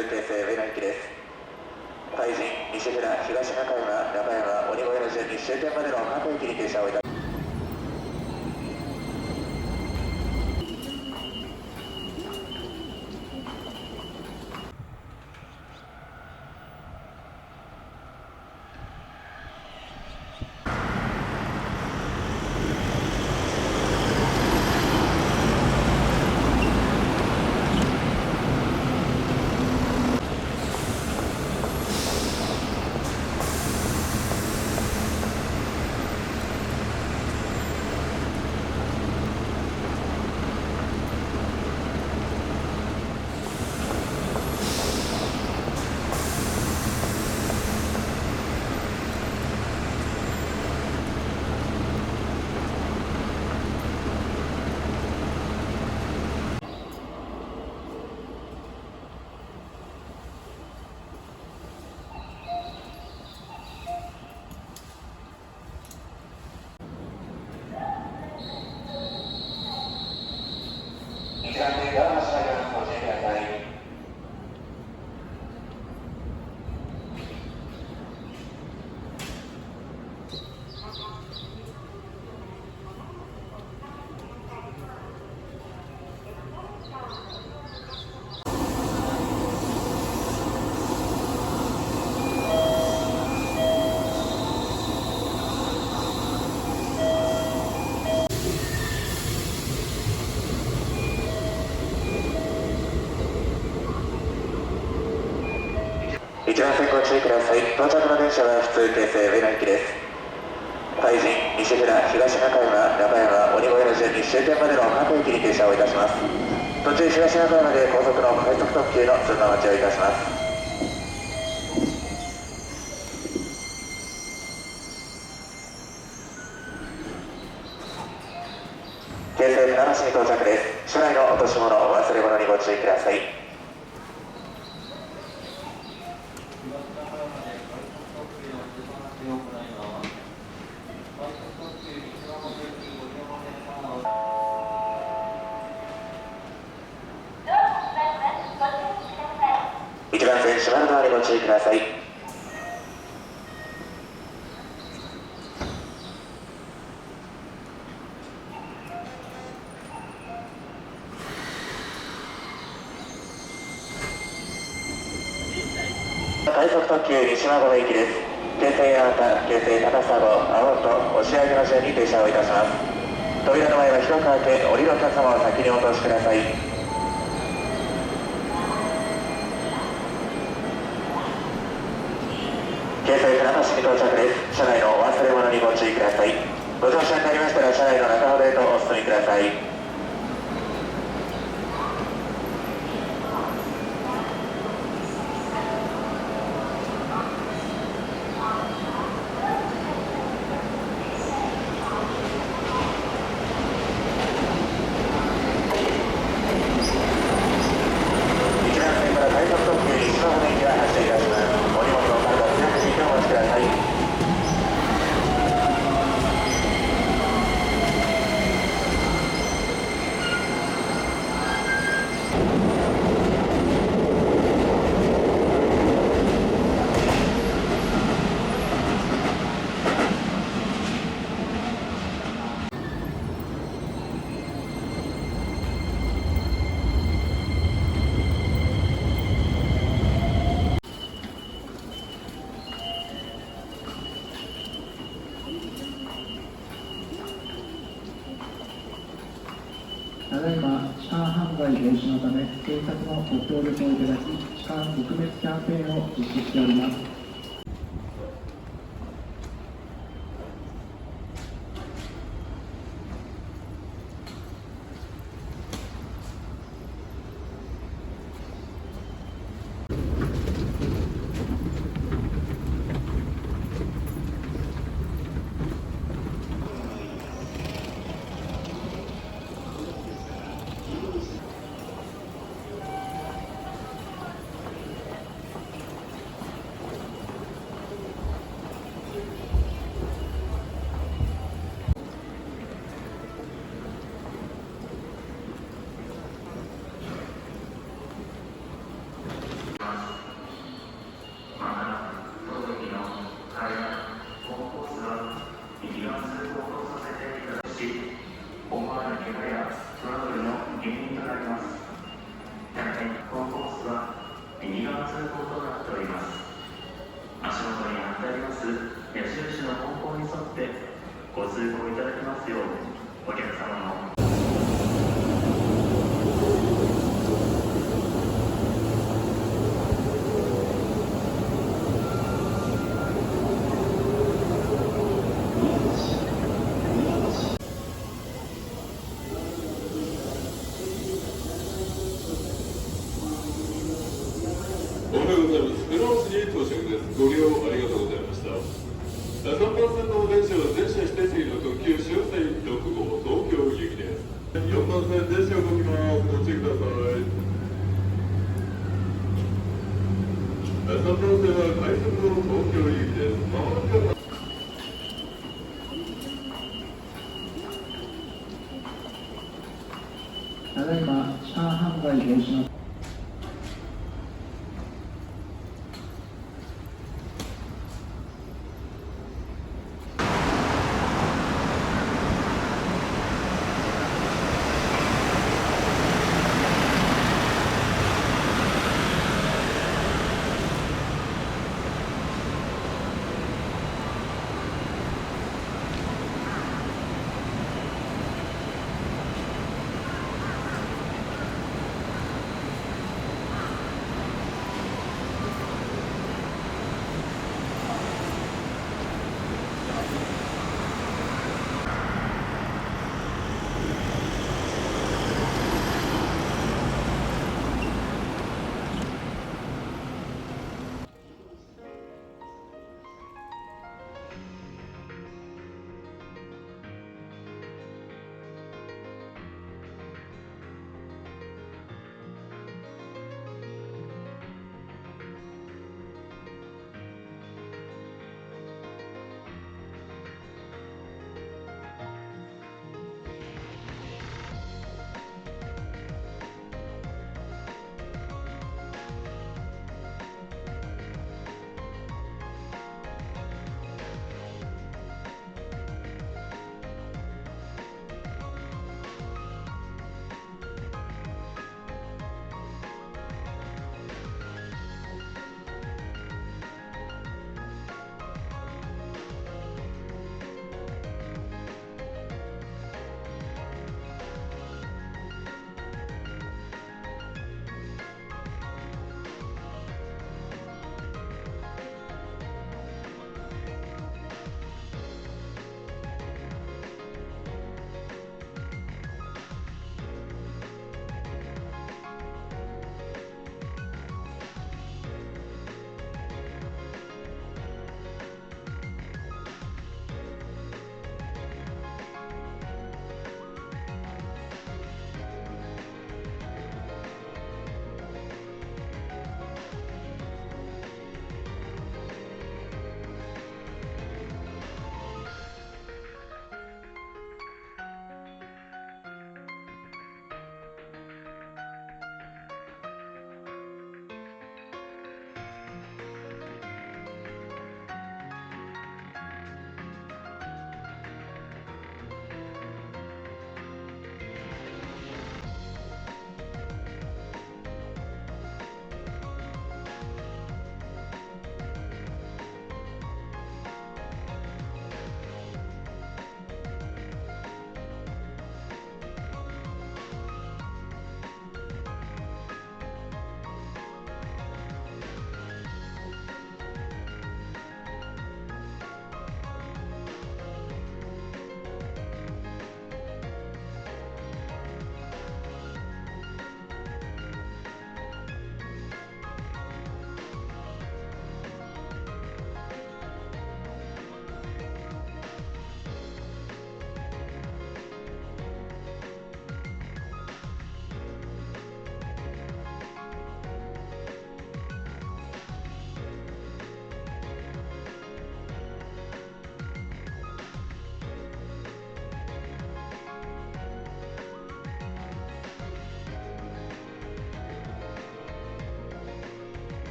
通京成上野行きです。海神、西村、東中山、中山、鬼越の順に終点までの各駅に停車をいたします。一番線ご注意ください。到着の電車は普通京成上野行きです。海神、西村、東中山、中山、鬼越の順に終点までの各駅に停車をいたします。途中東中山で高速の快速特急の通過待ちをいたします。京成船橋に到着です。車内の落とし物、お忘れ物にご注意ください。一番線閉まるドアにご注意ください。快速特急西馬込行きです。京成八幡、京成高砂、青と押上の順に停車をいたします。扉の前は広く開け、降りるお客様を先にお通しください。京成船橋に到着です。車内のお忘れ物にご注意ください。ご乗車になりましたら車内の中ほどへとお進みください。ただいま痴漢犯罪防止のため警察のご協力をいただき痴漢撲滅キャンペーンを実施しております。おはようございます。浦和市に到着です。ご利用ありがとうございました。3番線の電車は全車指定席の特急終点6号東京行きです。4番線電車動きます。ご注意ください。3番線は快速の東京行きです。まもなくただいま、車販売停止の